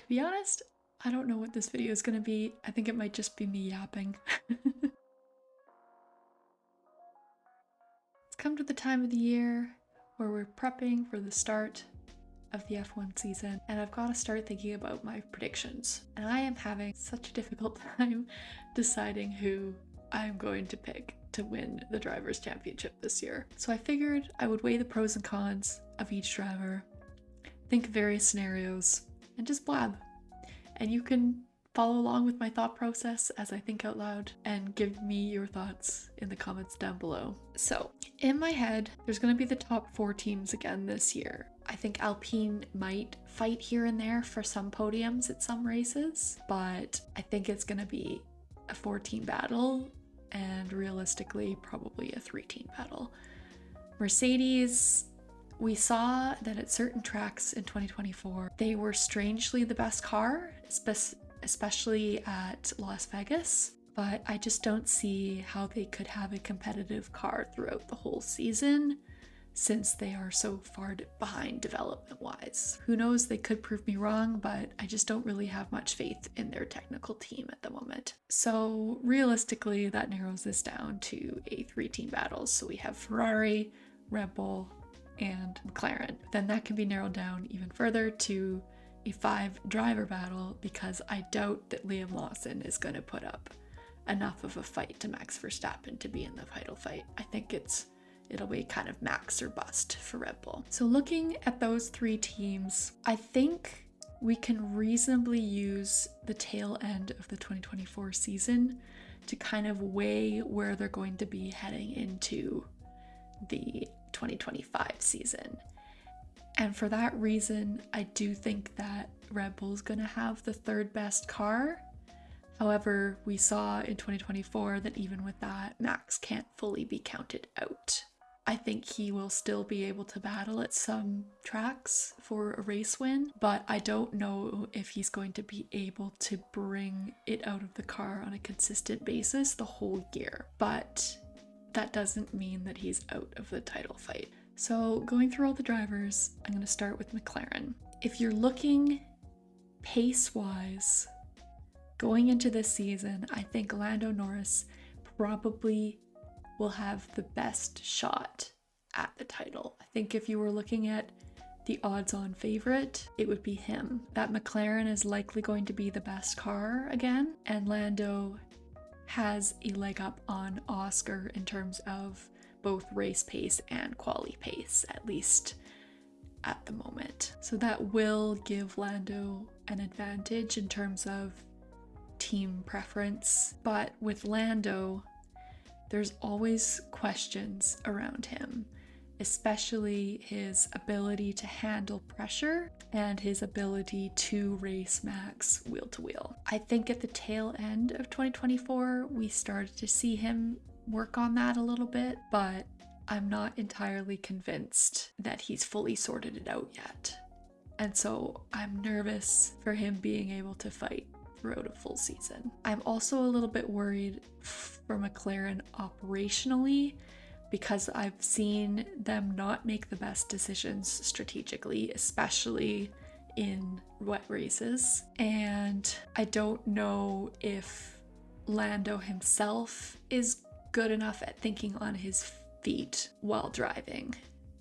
To be honest, I don't know what this video is gonna be. I think it might just be me yapping. It's come to the time of the year where we're prepping for the start of the F1 season, and I've got to start thinking about my predictions. And I am having such a difficult time deciding who I'm going to pick to win the Drivers' Championship this year. So I figured I would weigh the pros and cons of each driver, think of various scenarios, and just blab. And you can follow along with my thought process as I think out loud and give me your thoughts in the comments down below. So, in my head, there's going to be the top 4 teams again this year. I think Alpine might fight here and there for some podiums at some races, but I think it's going to be a 4-team battle and realistically probably a 3-team battle. Mercedes, we saw that at certain tracks in 2024, they were strangely the best car, especially at Las Vegas, but I just don't see how they could have a competitive car throughout the whole season since they are so far behind development-wise. Who knows, they could prove me wrong, but I just don't really have much faith in their technical team at the moment. So realistically, that narrows this down to a 3-team battle. So we have Ferrari, Red Bull, and McLaren. Then that can be narrowed down even further to a 5-driver battle because I doubt that Liam Lawson is going to put up enough of a fight to Max Verstappen to be in the title fight. I think it'll be kind of Max or bust for Red Bull. So looking at those 3 teams, I think we can reasonably use the tail end of the 2024 season to kind of weigh where they're going to be heading into the 2025 season. And for that reason, I do think that Red Bull's going to have the 3rd best car. However, we saw in 2024 that even with that, Max can't fully be counted out. I think he will still be able to battle at some tracks for a race win, but I don't know if he's going to be able to bring it out of the car on a consistent basis the whole year. But that doesn't mean that he's out of the title fight. So going through all the drivers, I'm going to start with McLaren. If you're looking pace-wise, going into this season, I think Lando Norris probably will have the best shot at the title. I think if you were looking at the odds-on favorite, it would be him. That McLaren is likely going to be the best car again, and Lando has a leg up on Oscar in terms of both race pace and quali pace, at least at the moment. So that will give Lando an advantage in terms of team preference. But with Lando, there's always questions around him, especially his ability to handle pressure and his ability to race Max wheel to wheel. I think at the tail end of 2024, we started to see him work on that a little bit, but I'm not entirely convinced that he's fully sorted it out yet. And so I'm nervous for him being able to fight throughout a full season. I'm also a little bit worried for McLaren operationally because I've seen them not make the best decisions strategically, especially in wet races. And I don't know if Lando himself is good enough at thinking on his feet while driving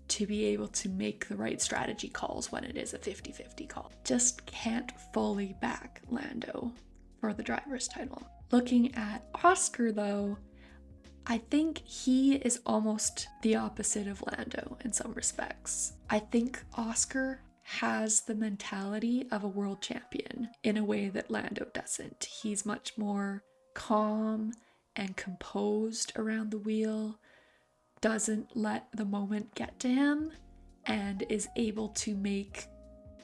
to be able to make the right strategy calls when it is a 50-50 call. Just can't fully back Lando for the driver's title. Looking at Oscar though, I think he is almost the opposite of Lando in some respects. I think Oscar has the mentality of a world champion in a way that Lando doesn't. He's much more calm and composed around the wheel, doesn't let the moment get to him, and is able to make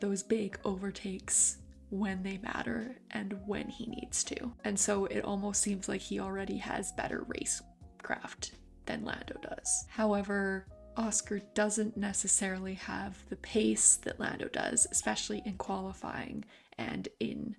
those big overtakes when they matter and when he needs to. And so it almost seems like he already has better racecraft than Lando does. However, Oscar doesn't necessarily have the pace that Lando does, especially in qualifying and in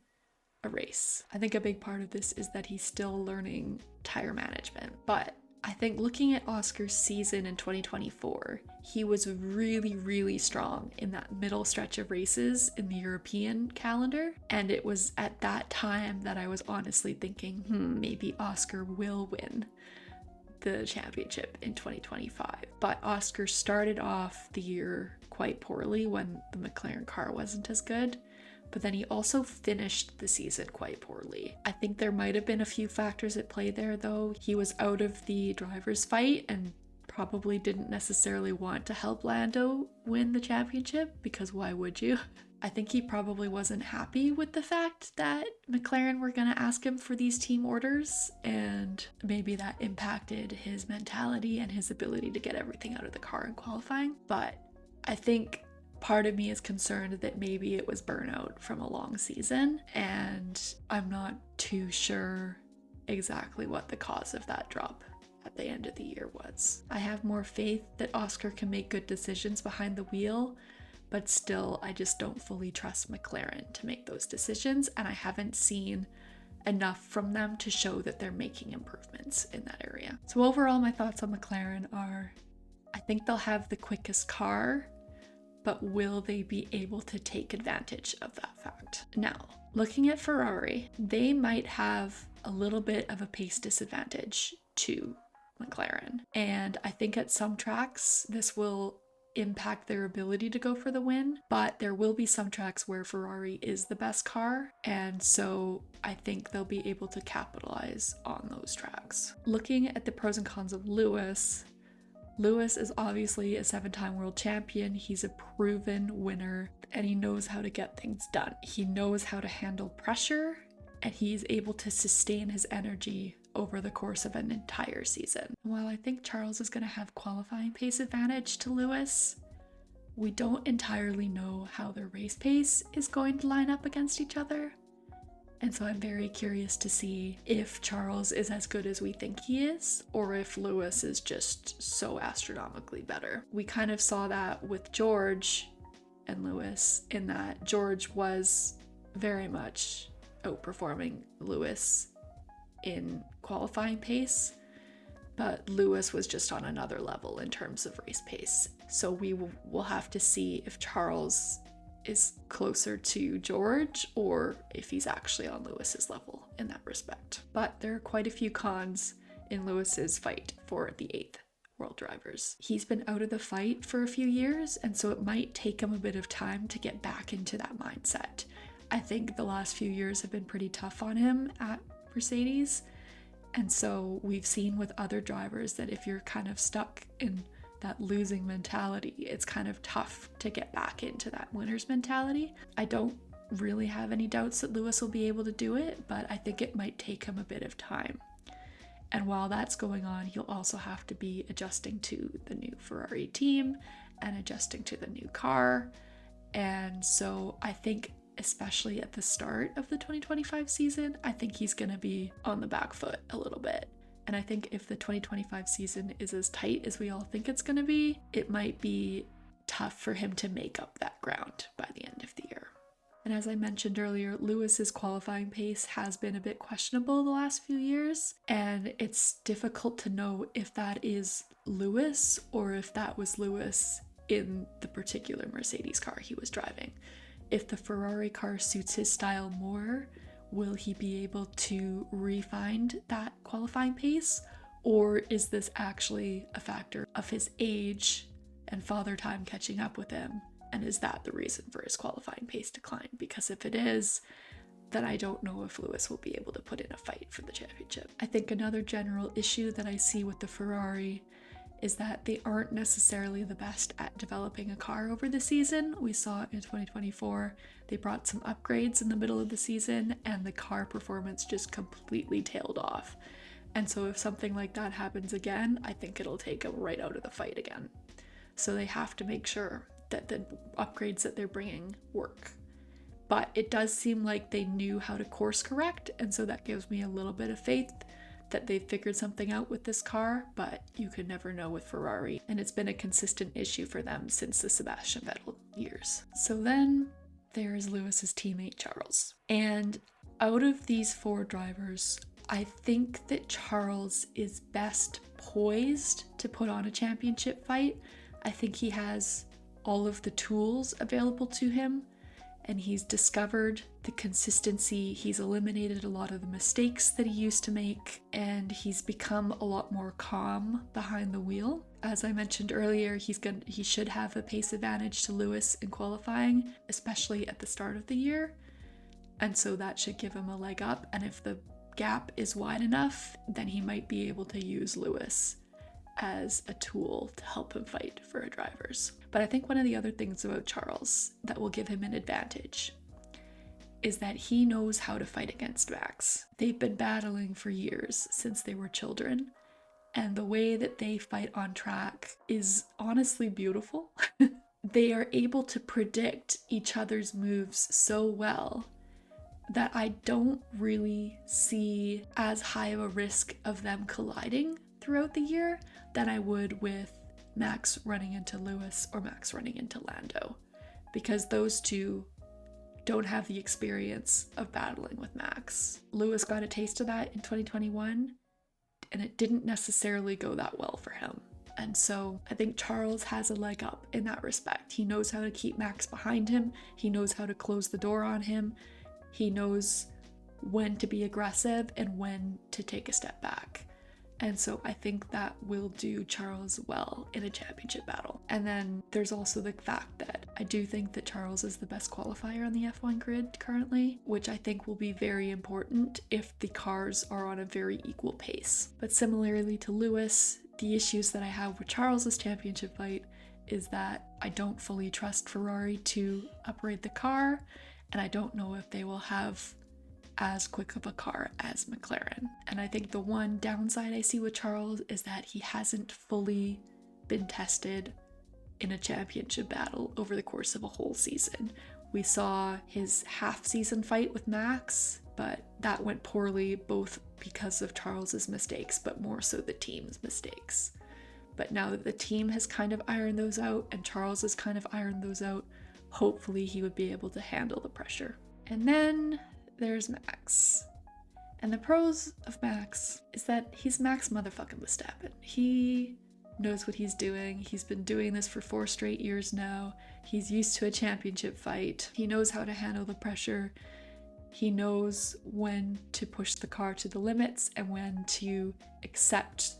a race. I think a big part of this is that he's still learning tire management, but I think looking at Oscar's season in 2024, he was really, really strong in that middle stretch of races in the European calendar. And it was at that time that I was honestly thinking, maybe Oscar will win the championship in 2025. But Oscar started off the year quite poorly when the McLaren car wasn't as good. But then he also finished the season quite poorly. I think there might have been a few factors at play there though. He was out of the driver's fight and probably didn't necessarily want to help Lando win the championship, because why would you? I think he probably wasn't happy with the fact that McLaren were going to ask him for these team orders, and maybe that impacted his mentality and his ability to get everything out of the car in qualifying. But I think part of me is concerned that maybe it was burnout from a long season, and I'm not too sure exactly what the cause of that drop at the end of the year was. I have more faith that Oscar can make good decisions behind the wheel, but still I just don't fully trust McLaren to make those decisions, and I haven't seen enough from them to show that they're making improvements in that area. So overall, my thoughts on McLaren are, I think they'll have the quickest car, but will they be able to take advantage of that fact? Now, looking at Ferrari, they might have a little bit of a pace disadvantage to McLaren. And I think at some tracks, this will impact their ability to go for the win, but there will be some tracks where Ferrari is the best car, and so I think they'll be able to capitalize on those tracks. Looking at the pros and cons of Lewis is obviously a 7-time world champion. He's a proven winner, and he knows how to get things done. He knows how to handle pressure, and he's able to sustain his energy over the course of an entire season. While I think Charles is going to have qualifying pace advantage to Lewis, we don't entirely know how their race pace is going to line up against each other. And so I'm very curious to see if Charles is as good as we think he is, or if Lewis is just so astronomically better. We kind of saw that with George and Lewis, in that George was very much outperforming Lewis in qualifying pace, but Lewis was just on another level in terms of race pace. So we will have to see if Charles is closer to George or if he's actually on Lewis's level in that respect. But there are quite a few cons in Lewis's fight for the 8th World Drivers. He's been out of the fight for a few years, and so it might take him a bit of time to get back into that mindset. I think the last few years have been pretty tough on him at Mercedes, and so we've seen with other drivers that if you're kind of stuck in that losing mentality, it's kind of tough to get back into that winner's mentality. I don't really have any doubts that Lewis will be able to do it, but I think it might take him a bit of time. And while that's going on, he'll also have to be adjusting to the new Ferrari team and adjusting to the new car. And so I think, especially at the start of the 2025 season, I think he's going to be on the back foot a little bit. And I think if the 2025 season is as tight as we all think it's going to be, it might be tough for him to make up that ground by the end of the year. And as I mentioned earlier, Lewis's qualifying pace has been a bit questionable the last few years, and it's difficult to know if that is Lewis or if that was Lewis in the particular Mercedes car he was driving. If the Ferrari car suits his style more, will he be able to refine that qualifying pace? Or is this actually a factor of his age and father time catching up with him? And is that the reason for his qualifying pace decline? Because if it is, then I don't know if Lewis will be able to put in a fight for the championship. I think another general issue that I see with the Ferrari is that they aren't necessarily the best at developing a car over the season. We saw in 2024, they brought some upgrades in the middle of the season and the car performance just completely tailed off. And so if something like that happens again, I think it'll take them right out of the fight again. So they have to make sure that the upgrades that they're bringing work. But it does seem like they knew how to course correct, and so that gives me a little bit of faith that they've figured something out with this car, but you could never know with Ferrari, and it's been a consistent issue for them since the Sebastian Vettel years. So then there's Lewis's teammate Charles. And out of these 4 drivers, I think that Charles is best poised to put on a championship fight. I think he has all of the tools available to him, and he's discovered the consistency. He's eliminated a lot of the mistakes that he used to make, and he's become a lot more calm behind the wheel. As I mentioned earlier, he should have a pace advantage to Lewis in qualifying, especially at the start of the year, and so that should give him a leg up. And if the gap is wide enough, then he might be able to use Lewis as a tool to help him fight for drivers. But I think one of the other things about Charles that will give him an advantage is that he knows how to fight against Max. They've been battling for years, since they were children, and the way that they fight on track is honestly beautiful. They are able to predict each other's moves so well that I don't really see as high of a risk of them colliding throughout the year than I would with Max running into Lewis or Max running into Lando, because those two don't have the experience of battling with Max. Lewis got a taste of that in 2021, and it didn't necessarily go that well for him. And so I think Charles has a leg up in that respect. He knows how to keep Max behind him. He knows how to close the door on him. He knows when to be aggressive and when to take a step back. And so I think that will do Charles well in a championship battle. And then there's also the fact that I do think that Charles is the best qualifier on the F1 grid currently, which I think will be very important if the cars are on a very equal pace. But similarly to Lewis, the issues that I have with Charles's championship fight is that I don't fully trust Ferrari to upgrade the car, and I don't know if they will have as quick of a car as McLaren. And I think the one downside I see with Charles is that he hasn't fully been tested in a championship battle over the course of a whole season. We saw his half-season fight with Max, but that went poorly, both because of Charles's mistakes, but more so the team's mistakes. But now that the team has kind of ironed those out and Charles has kind of ironed those out, hopefully he would be able to handle the pressure. And then there's Max. And the pros of Max is that he's Max motherfucking Verstappen. He knows what he's doing. He's been doing this for 4 straight years now. He's used to a championship fight. He knows how to handle the pressure. He knows when to push the car to the limits and when to accept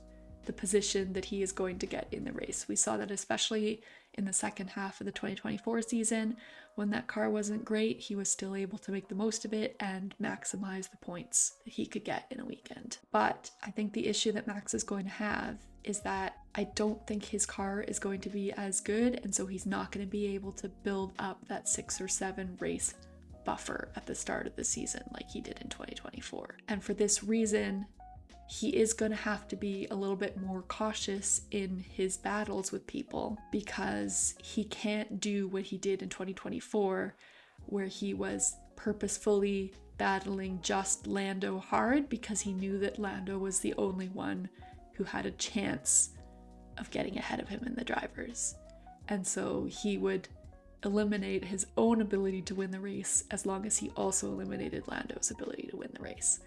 the position that he is going to get in the race. We saw that especially in the second half of the 2024 season. When that car wasn't great, he was still able to make the most of it and maximize the points that he could get in a weekend. But I think the issue that Max is going to have is that I don't think his car is going to be as good, and so he's not going to be able to build up that 6 or 7 race buffer at the start of the season like he did in 2024. And for this reason, he is going to have to be a little bit more cautious in his battles with people, because he can't do what he did in 2024, where he was purposefully battling just Lando hard because he knew that Lando was the only one who had a chance of getting ahead of him in the drivers. And so he would eliminate his own ability to win the race as long as he also eliminated Lando's ability to win the race.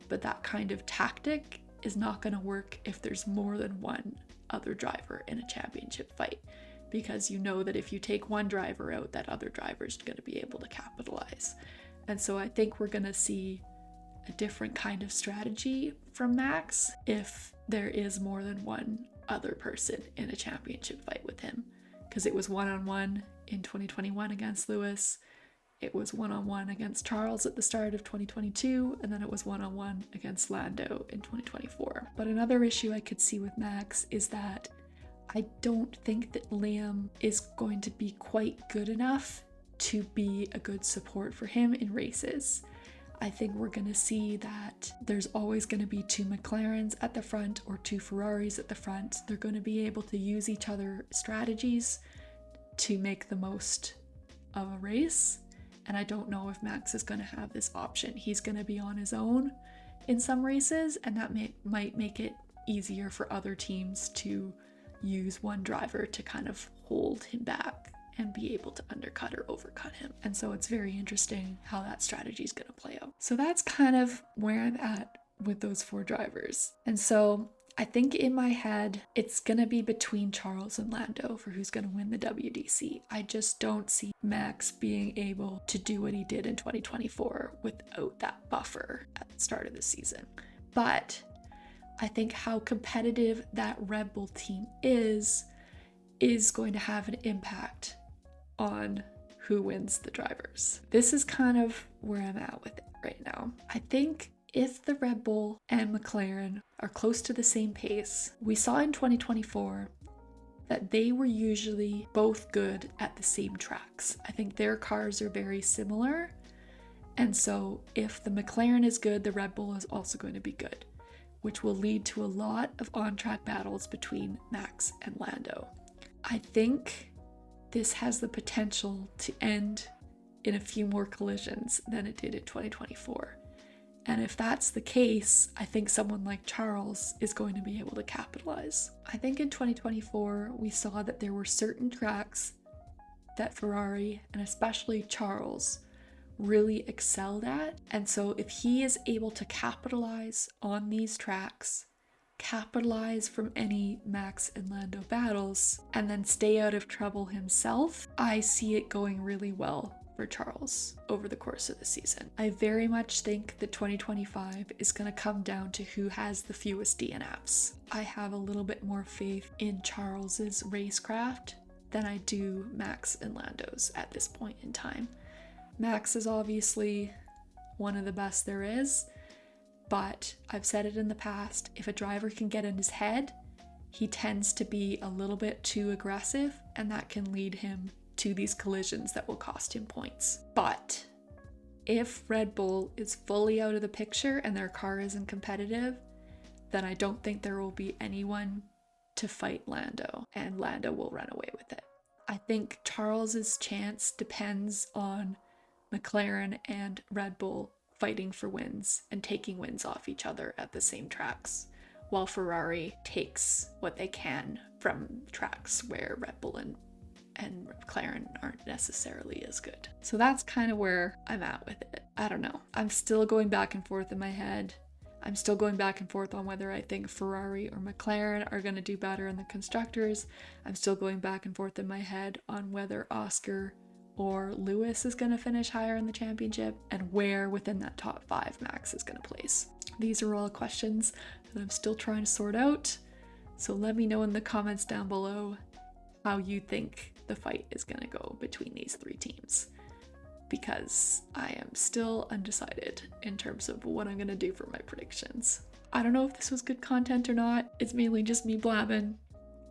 But that kind of tactic is not going to work if there's more than one other driver in a championship fight, because you know that if you take one driver out, that other driver is going to be able to capitalize. And so I think we're going to see a different kind of strategy from Max if there is more than one other person in a championship fight with him, because it was one-on-one in 2021 against Lewis. It was one-on-one against Charles at the start of 2022, and then it was one-on-one against Lando in 2024. But another issue I could see with Max is that I don't think that Liam is going to be quite good enough to be a good support for him in races. I think we're going to see that there's always going to be 2 McLarens at the front or 2 Ferraris at the front. They're going to be able to use each other's strategies to make the most of a race. And I don't know if Max is going to have this option. He's going to be on his own in some races, and that might make it easier for other teams to use one driver to kind of hold him back and be able to undercut or overcut him. And so it's very interesting how that strategy is going to play out. So that's kind of where I'm at with those 4 drivers. And so I think in my head, it's going to be between Charles and Lando for who's going to win the WDC. I just don't see Max being able to do what he did in 2024 without that buffer at the start of the season. But I think how competitive that Red Bull team is going to have an impact on who wins the drivers. This is kind of where I'm at with it right now. I think if the Red Bull and McLaren are close to the same pace, we saw in 2024 that they were usually both good at the same tracks. I think their cars are very similar. And so if the McLaren is good, the Red Bull is also going to be good, which will lead to a lot of on-track battles between Max and Lando. I think this has the potential to end in a few more collisions than it did in 2024. And if that's the case, I think someone like Charles is going to be able to capitalize. I think in 2024, we saw that there were certain tracks that Ferrari, and especially Charles, really excelled at. And so if he is able to capitalize on these tracks, capitalize from any Max and Lando battles, and then stay out of trouble himself, I see it going really well for Charles over the course of the season. I very much think that 2025 is going to come down to who has the fewest DNFs. I have a little bit more faith in Charles's racecraft than I do Max and Lando's at this point in time. Max is obviously one of the best there is, but I've said it in the past, if a driver can get in his head, he tends to be a little bit too aggressive, and that can lead him to these collisions that will cost him points. But if Red Bull is fully out of the picture and their car isn't competitive, then I don't think there will be anyone to fight Lando, and Lando will run away with it. I think Charles's chance depends on McLaren and Red Bull fighting for wins and taking wins off each other at the same tracks, while Ferrari takes what they can from tracks where Red Bull and McLaren aren't necessarily as good. So that's kind of where I'm at with it. I don't know. I'm still going back and forth in my head. I'm still going back and forth on whether I think Ferrari or McLaren are going to do better in the constructors. I'm still going back and forth in my head on whether Oscar or Lewis is going to finish higher in the championship, and where within that top 5 Max is going to place. These are all questions that I'm still trying to sort out. So let me know in the comments down below how you think the fight is going to go between these 3 teams, because I am still undecided in terms of what I'm going to do for my predictions. I don't know if this was good content or not. It's mainly just me blabbing.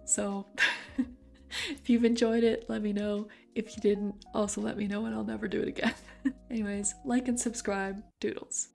So if you've enjoyed it, let me know. If you didn't, also let me know, and I'll never do it again. Anyways, like and subscribe. Doodles.